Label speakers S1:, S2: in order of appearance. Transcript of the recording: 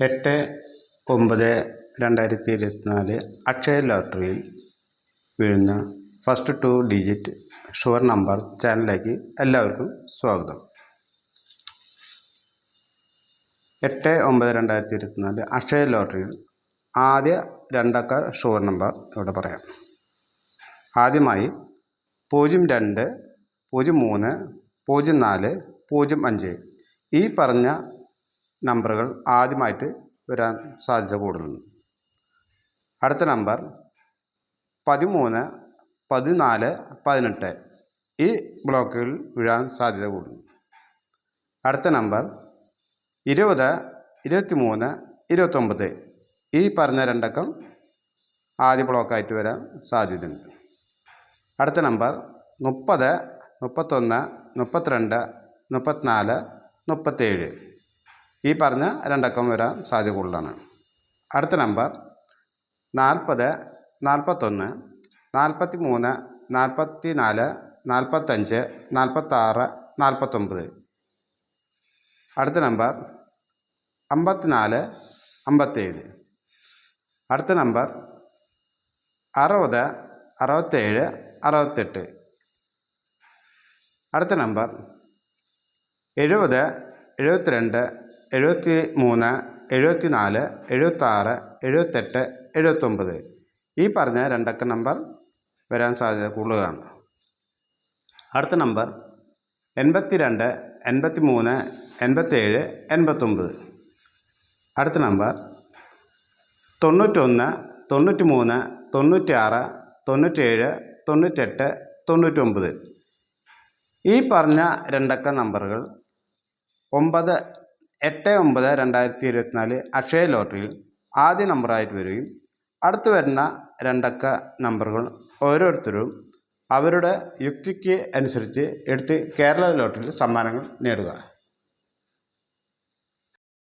S1: 8/9/2024 അക്ഷയ ലോട്ടറിയിൽ വീഴുന്ന first 2 digit sure number ചാനലിലേക്ക് എല്ലാവർക്കും സ്വാഗതം. 8/9/2024 അക്ഷയ ലോട്ടറിയിൽ ആദ്യ 2 അക്ക ഷുവർ നമ്പർ ഇവിടെ പറയാം. ആദ്യമായി 02, 03, 04, 05 ഈ പറഞ്ഞ നമ്പറുകൾ ആദ്യമായിട്ട് വരാൻ സാധ്യത കൂടുതലുണ്ട്. അടുത്ത നമ്പർ 13, 14, 18 ഈ ബ്ലോക്കുകളിൽ വീഴാൻ സാധ്യത കൂടുതലുണ്ട്. അടുത്ത നമ്പർ 20, 23, 29 ഈ പറഞ്ഞ 2 അക്കം ആദ്യ ബ്ലോക്കായിട്ട് വരാൻ സാധ്യതയുണ്ട്. അടുത്ത നമ്പർ 30, 31, 32, 34, 37 ഈ പറഞ്ഞ 2 അക്കം വരാൻ സാധ്യത കൂടുതലാണ്. അടുത്ത നമ്പർ 40, 41, 43, 44, 45, 46, 49 അടുത്ത നമ്പർ 54, 57 അടുത്ത നമ്പർ 60, 67, 68 അടുത്ത നമ്പർ 70, 72, 73, 74, 76, 78, 79 ഈ പറഞ്ഞ 2 അക്ക നമ്പർ വരാൻ സാധ്യത കൂടുതലാണ്. അടുത്ത നമ്പർ 82, 83, 87, 89 അടുത്ത നമ്പർ 91, 93, 96, 97, 98, 99 ഈ പറഞ്ഞ 2 അക്ക നമ്പറുകൾ 8/9/2024 അക്ഷയ ലോട്ടറിയിൽ ആദ്യ നമ്പറായിട്ട് വരികയും അടുത്ത് വരുന്ന 2 അക്ക നമ്പറുകൾ ഓരോരുത്തരും അവരുടെ യുക്തിക്ക് അനുസരിച്ച് എടുത്ത് കേരള ലോട്ടറിയിൽ സമ്മാനങ്ങൾ നേടുക.